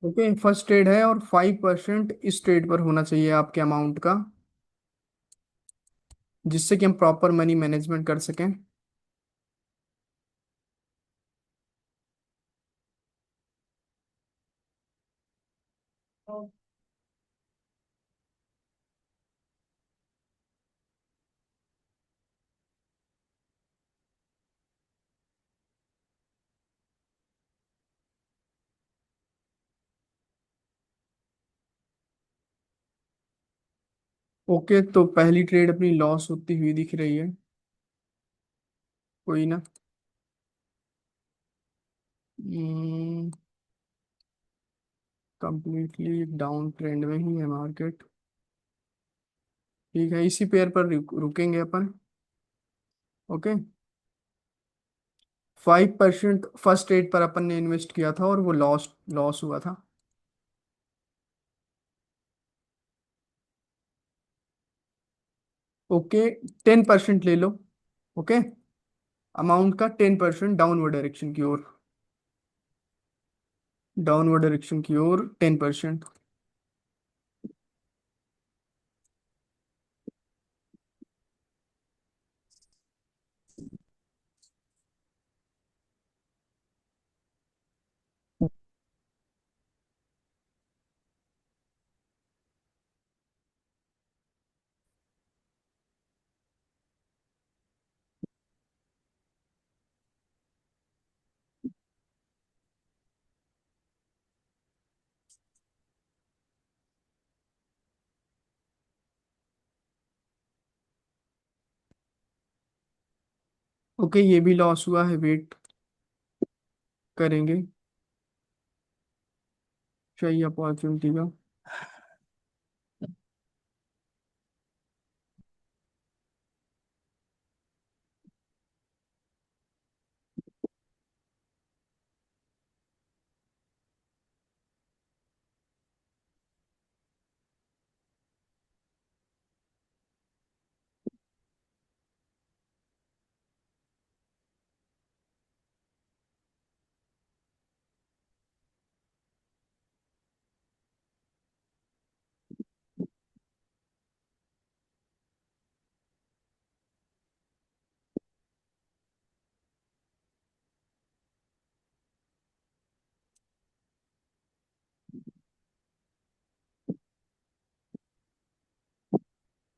Okay, first trade है और 5% इस ट्रेड पर होना चाहिए आपके अमाउंट का, जिससे कि हम प्रॉपर मनी मैनेजमेंट कर सकें। ओके, तो पहली ट्रेड अपनी लॉस होती हुई दिख रही है। कोई ना। कंप्लीटली डाउन ट्रेंड में ही है मार्केट। ठीक है, इसी पेयर पर रुकेंगे अपन। ओके। 5% फर्स्ट ट्रेड पर अपन ने इन्वेस्ट किया था और वो लॉस लॉस हुआ था। ओके, 10% ले लो। ओके, अमाउंट का 10% डाउनवर्ड डायरेक्शन की ओर। डाउनवर्ड डायरेक्शन की ओर 10%। ओके, ये भी लॉस हुआ है, वेट करेंगे सही अपॉर्चुनिटी का।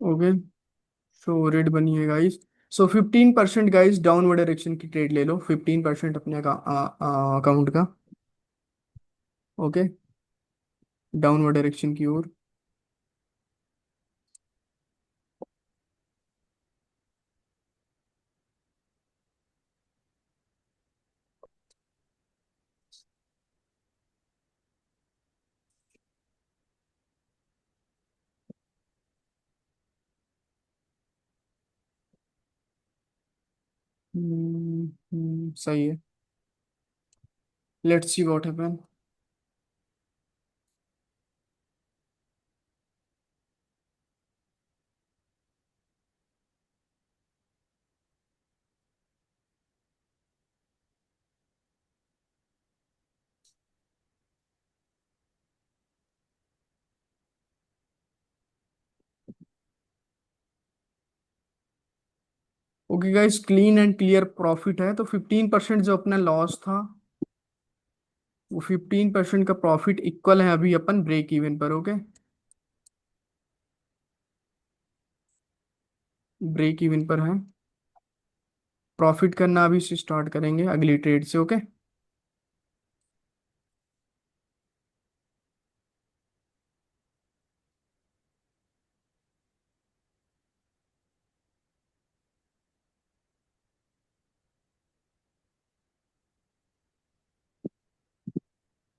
ओके, सो रेड बनी है गाइस। सो 15% गाइस डाउनवर्ड डायरेक्शन की ट्रेड ले लो, 15% अपने अकाउंट का। ओके, डाउनवर्ड डायरेक्शन की ओर। सही है। Let's see what happen. Okay guys, clean and clear profit है, तो 15% जो अपना लॉस था, वो 15% का प्रॉफिट इक्वल है अभी अपन ब्रेक इवन पर। ओके, ब्रेक इवन पर है। प्रॉफिट करना अभी से स्टार्ट करेंगे अगली ट्रेड से। ओके।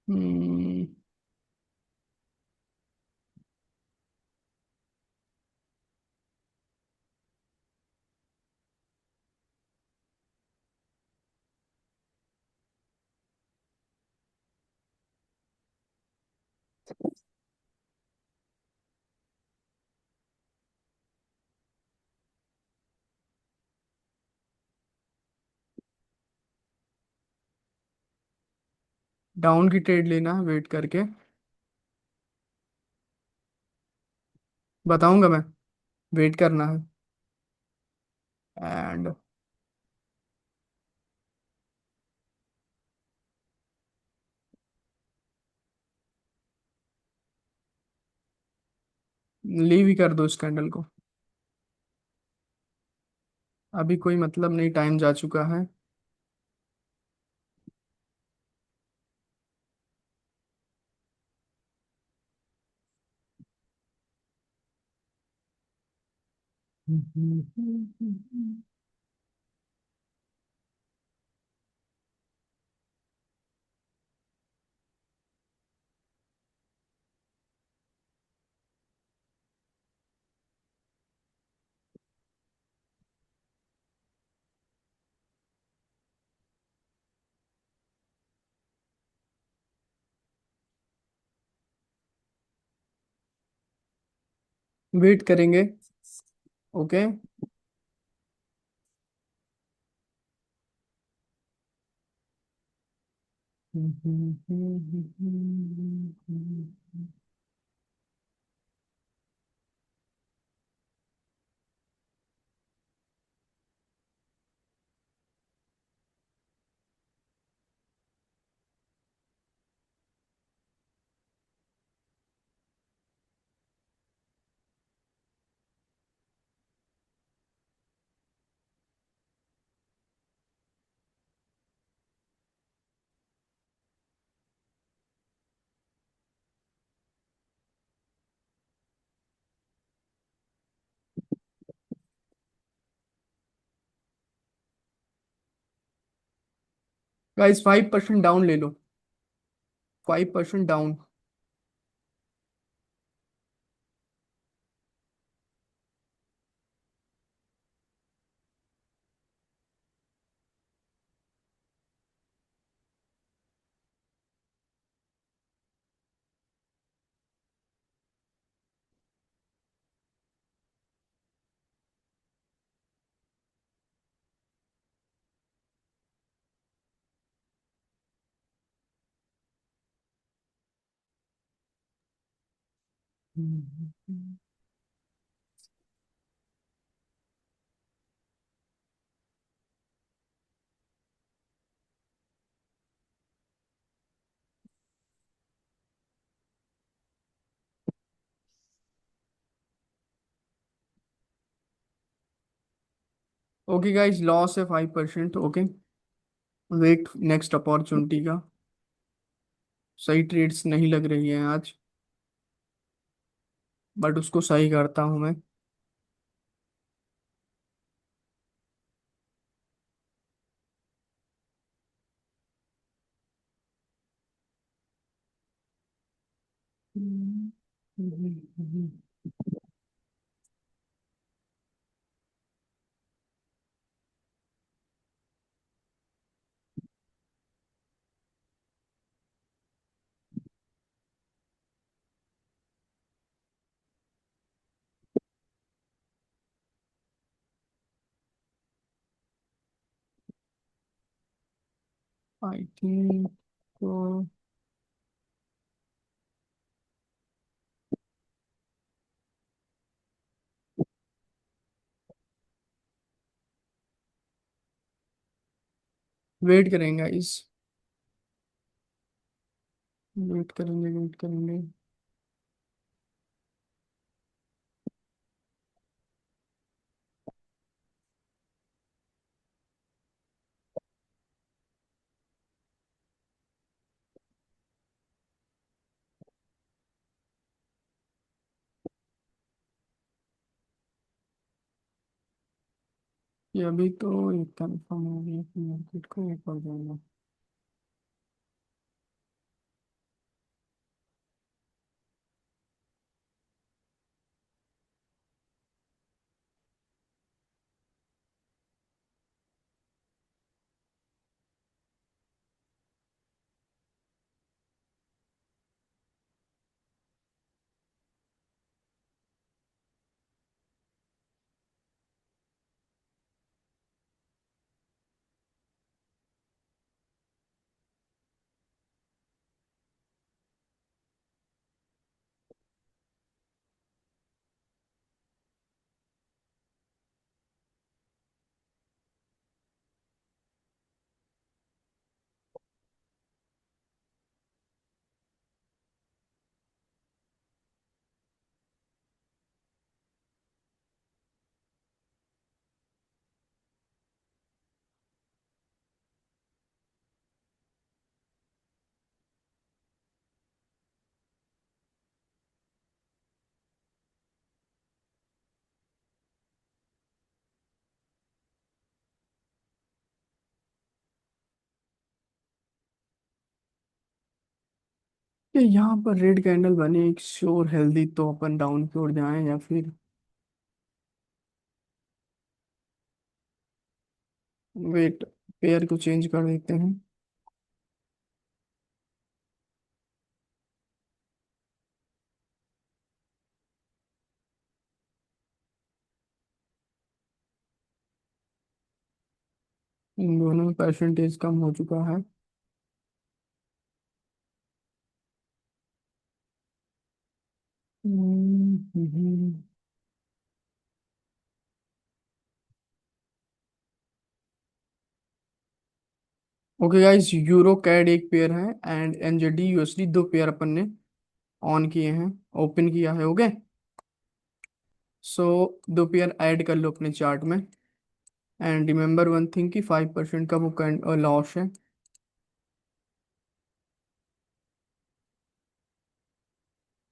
हम्म डाउन की ट्रेड लेना है वेट करके, बताऊंगा मैं, वेट करना है। एंड लीव ही कर दो इस कैंडल को, अभी कोई मतलब नहीं, टाइम जा चुका है। वेट करेंगे। ओके। गाइस 5% डाउन ले लो, 5% डाउन। ओके गाइस, लॉस है 5%। ओके, वेट नेक्स्ट अपॉर्चुनिटी का। सही ट्रेड्स नहीं लग रही हैं आज, बट उसको सही करता हूँ मैं। आई थिंक तो वेट करेंगे इस, वेट करेंगे, वेट करेंगे। ये अभी तो ये कंफर्म हो गया कि मार्केट को ऊपर जाना। ये यहाँ पर रेड कैंडल बने एक श्योर हेल्दी, तो अपन डाउन की ओर जाएं या फिर वेट, पेयर को चेंज कर देते हैं। इन दोनों में परसेंटेज कम हो चुका है। ओके गाइस, यूरो कैड एक पेयर है एंड एनजेडी यूएसडी दो पेयर अपन ने ऑन किए हैं, ओपन किया है। ओके, सो दो पेयर ऐड कर लो अपने चार्ट में। एंड रिमेंबर वन थिंग कि 5% का वो लॉस है।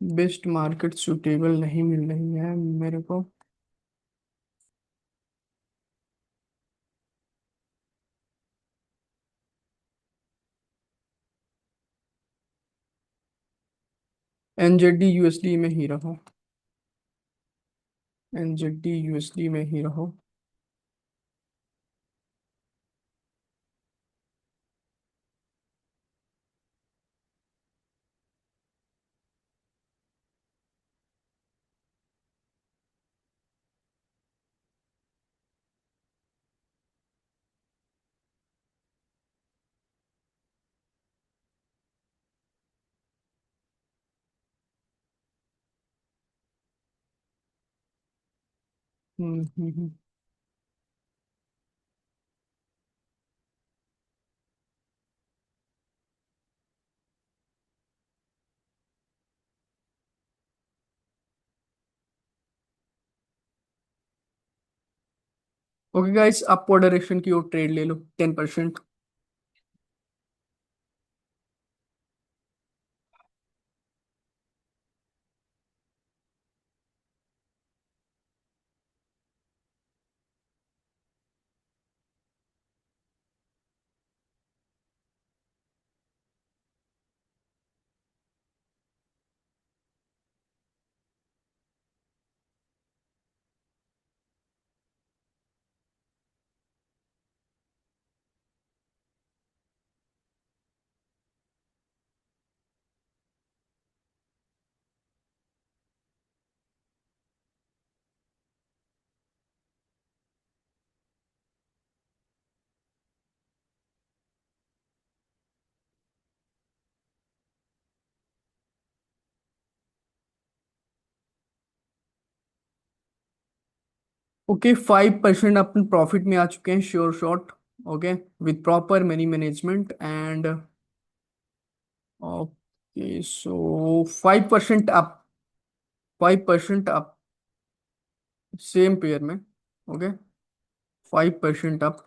बेस्ट मार्केट सुटेबल नहीं मिल रही है मेरे को। एनजेडी यूएसडी में ही रहो, एनजेडी यूएसडी में ही रहो। हम्म। ओके गाइस, अपवर्ड डायरेक्शन की ओर ट्रेड ले लो 10%। ओके, 5% अपन प्रॉफिट में आ चुके हैं sure shot. Okay, with proper money management and okay, so 5% up, 5% up same pair में। Okay, 5% up.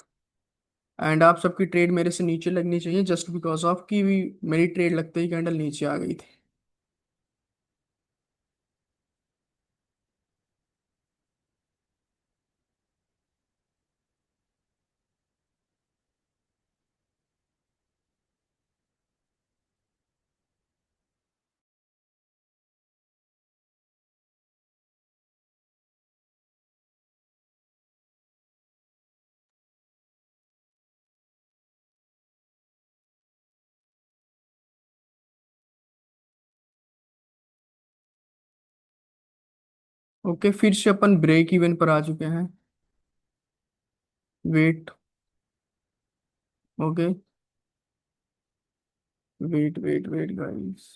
एंड आप सबकी ट्रेड मेरे से नीचे लगनी चाहिए जस्ट बिकॉज ऑफ कि मेरी ट्रेड लगते ही कैंडल नीचे आ गई थी। ओके, फिर से अपन ब्रेक इवन पर आ चुके हैं। Wait, okay, wait wait wait guys.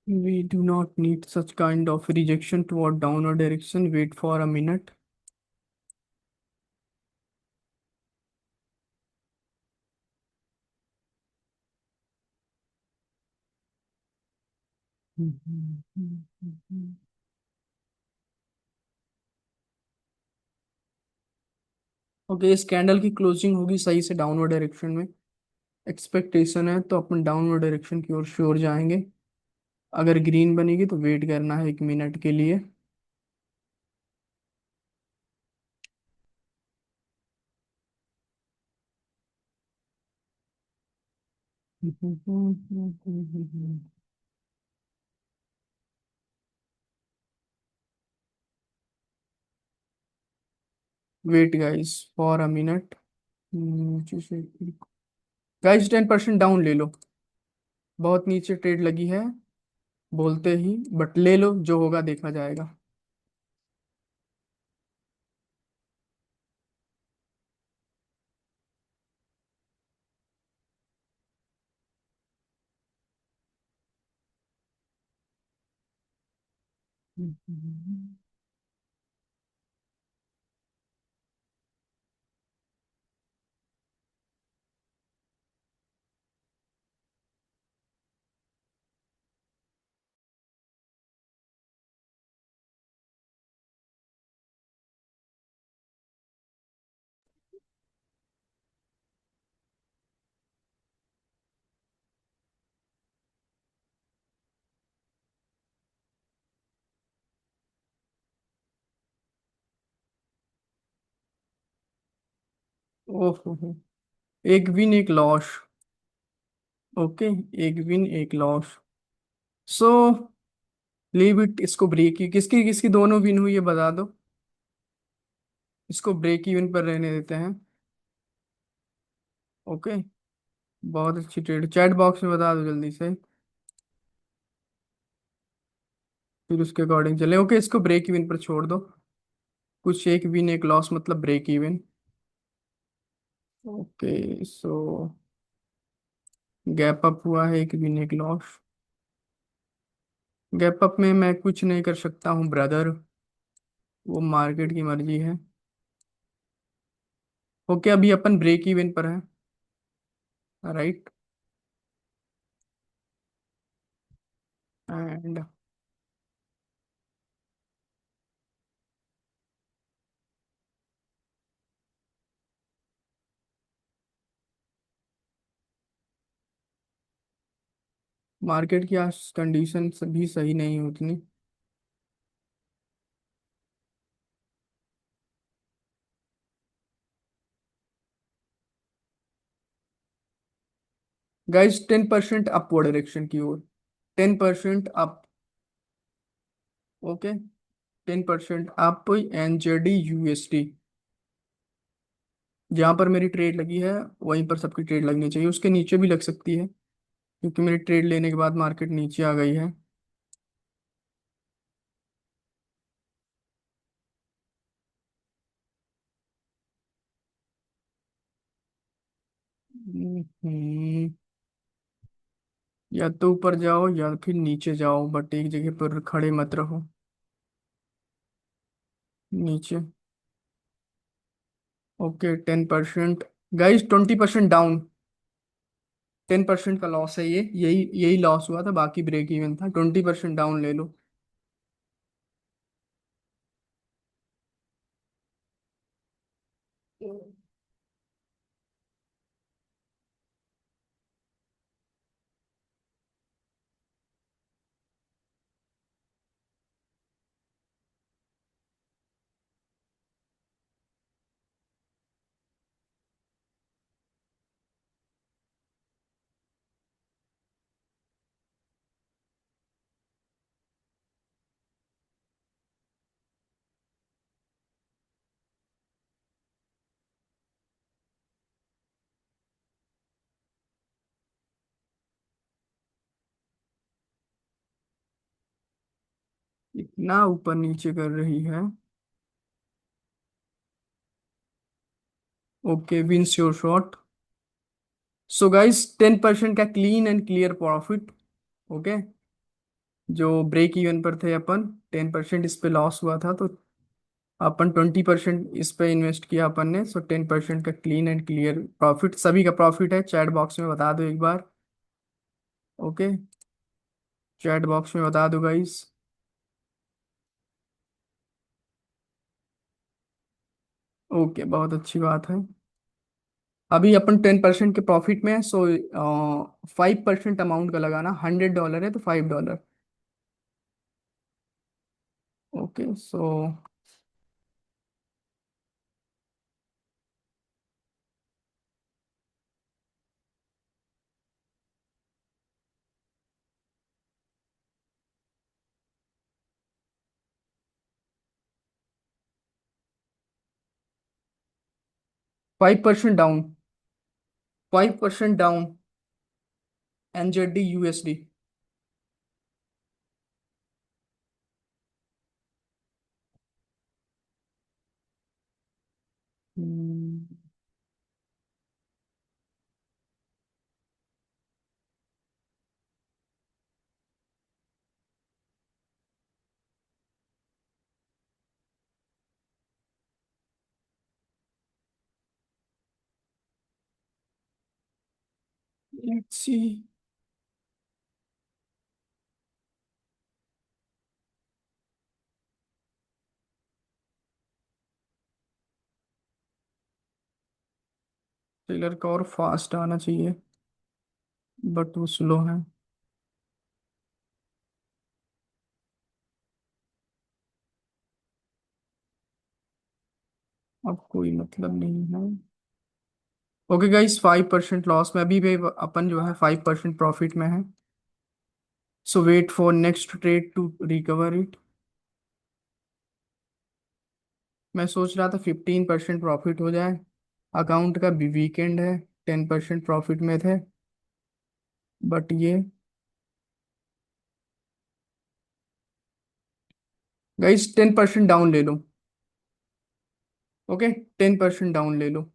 We do not need such kind of rejection toward downward direction. Wait for a minute. Okay, इस कैंडल की क्लोजिंग होगी सही से डाउनवर्ड डायरेक्शन में। एक्सपेक्टेशन है तो अपन डाउनवर्ड डायरेक्शन की ओर श्योर जाएंगे। अगर ग्रीन बनेगी तो वेट करना है 1 मिनट के लिए। Wait guys for a minute. Guys 10% down ले लो। बहुत नीचे ट्रेड लगी है बोलते ही, बट ले लो, जो होगा देखा जाएगा। ओहो, एक विन एक लॉस। ओके, एक विन एक लॉस। सो लीव इट, इसको ब्रेक, किसकी किसकी दोनों विन हुई है बता दो। इसको ब्रेक इवन पर रहने देते हैं। ओके, बहुत अच्छी ट्रेड, चैट बॉक्स में बता दो जल्दी से, फिर उसके अकॉर्डिंग चले। ओके, इसको ब्रेक इवन पर छोड़ दो। कुछ एक विन एक लॉस मतलब ब्रेक इवन। ओके, सो गैप अप हुआ है, एक विन एक लॉस। गैप अप में मैं कुछ नहीं कर सकता हूँ ब्रदर, वो मार्केट की मर्जी है। ओके, अभी अपन ब्रेक इवन पर है, राइट। एंड मार्केट की आज कंडीशन भी सही नहीं है उतनी। गाइस 10% अपवर्ड डायरेक्शन की ओर, 10% up. Okay, 10% up. NZD USD, जहाँ पर मेरी ट्रेड लगी है वहीं पर सबकी ट्रेड लगनी चाहिए, उसके नीचे भी लग सकती है क्योंकि मेरी ट्रेड लेने के बाद मार्केट नीचे आ गई है। हम्म, या तो ऊपर जाओ या फिर नीचे जाओ, बट एक जगह पर खड़े मत रहो। नीचे। ओके, 10%। गाइस 20% डाउन, 10% का लॉस है ये, यही यही लॉस हुआ था, बाकी ब्रेक इवन था। 20% डाउन ले लो। इतना ऊपर नीचे कर रही है। Okay, wins your shot. So guys 10% का clean and clear profit. Okay, जो ब्रेक इवन पर थे अपन, 10% इस पे लॉस हुआ था, तो अपन 20% इस पे इन्वेस्ट किया अपन ने, सो 10% का क्लीन एंड क्लियर प्रॉफिट, सभी का प्रॉफिट है। चैट बॉक्स में बता दो एक बार। ओके, चैट बॉक्स में बता दो गाइस। ओके, बहुत अच्छी बात है। अभी अपन 10% के प्रॉफिट में है, सो 5% अमाउंट का लगाना, $100 है तो $5। Okay so 5% down, 5% down. NZD USD। Let's see. Seller का और फास्ट आना चाहिए, बट वो स्लो है। अब कोई मतलब नहीं है। ओके गाइस, 5% लॉस में अभी भी अपन जो है 5% प्रॉफिट में है। So wait for next trade to recover it. मैं सोच रहा था 15% प्रॉफिट हो जाए। अकाउंट का भी वीकेंड है, 10% प्रॉफिट में थे, बट ये गाइस 10% डाउन ले लो। ओके, 10% डाउन ले लो।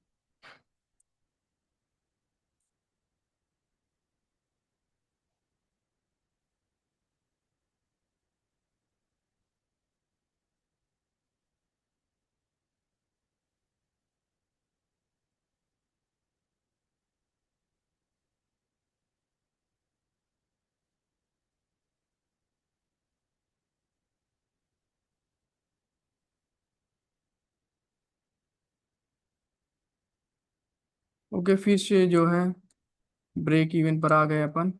ओके, फिर से जो है ब्रेक इवन पर आ गए अपन।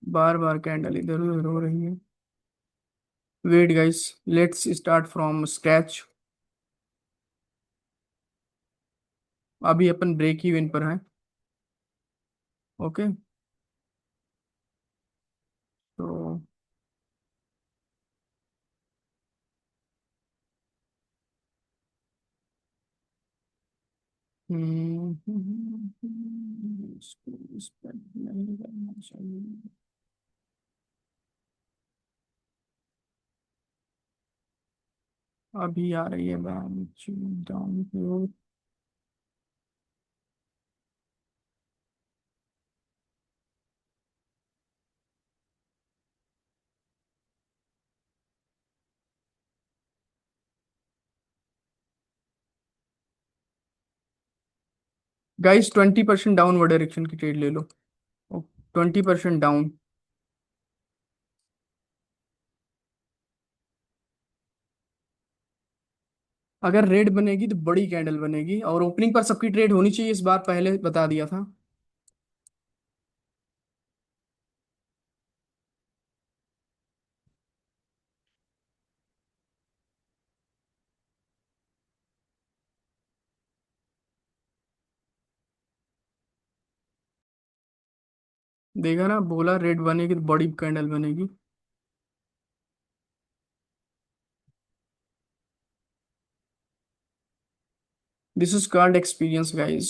बार बार कैंडल इधर उधर हो रही है। Wait guys, let's start from scratch. अभी अपन ब्रेक इवन पर हैं। ओके, तो इसको इस पर नहीं करना चाहिए। अभी आ रही है डाउन की ओर। गाइस 20% डाउनवर्ड डायरेक्शन की ट्रेड ले लो। 20% डाउन। अगर रेड बनेगी तो बड़ी कैंडल बनेगी, और ओपनिंग पर सबकी ट्रेड होनी चाहिए, इस बार पहले बता दिया था। देखा ना, बोला रेड बनेगी तो बड़ी कैंडल बनेगी। This is called experience guys.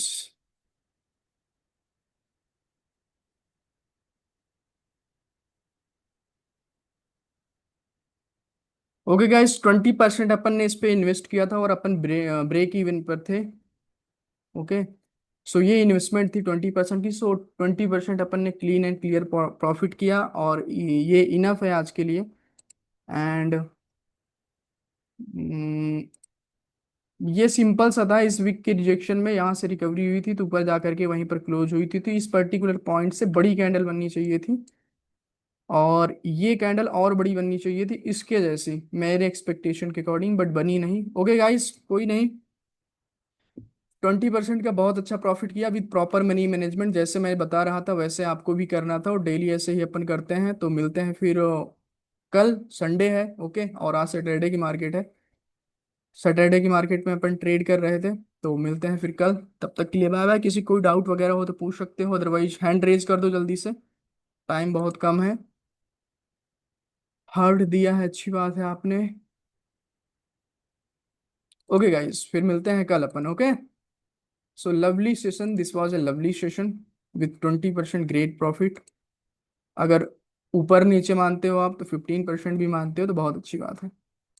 Okay guys, 20% अपन ने इस पे इन्वेस्ट किया था और अपन ब्रेक इवन पर थे। ओके, सो ये इन्वेस्टमेंट थी 20% की। सो 20% अपन ने क्लीन एंड क्लियर प्रॉफिट किया, और ये इनफ है आज के लिए। एंड ये सिंपल सा था। इस वीक के रिजेक्शन में यहाँ से रिकवरी हुई थी तो ऊपर जा करके वहीं पर क्लोज हुई थी, तो इस पर्टिकुलर पॉइंट से बड़ी कैंडल बननी चाहिए थी, और ये कैंडल और बड़ी बननी चाहिए थी इसके जैसी मेरे एक्सपेक्टेशन के अकॉर्डिंग, बट बनी नहीं। ओके गाइस, कोई नहीं। 20% का बहुत अच्छा प्रॉफिट किया विद प्रॉपर मनी मैनेजमेंट, जैसे मैं बता रहा था वैसे आपको भी करना था, और डेली ऐसे ही अपन करते हैं। तो मिलते हैं फिर कल संडे है, ओके, और आज सैटरडे की मार्केट है। सैटरडे की मार्केट में अपन ट्रेड कर रहे थे, तो मिलते हैं फिर कल। तब तक के लिए बाय बाय। किसी कोई डाउट वगैरह हो तो पूछ सकते हो, अदरवाइज हैंड रेज कर दो जल्दी से, टाइम बहुत कम है। हार्ट दिया है, अच्छी बात है आपने। ओके गाइस, फिर मिलते हैं कल अपन, okay. So lovely session, this was a lovely session with 20% great profit. अगर ऊपर नीचे मानते हो आप तो 15% भी मानते हो तो बहुत अच्छी बात है।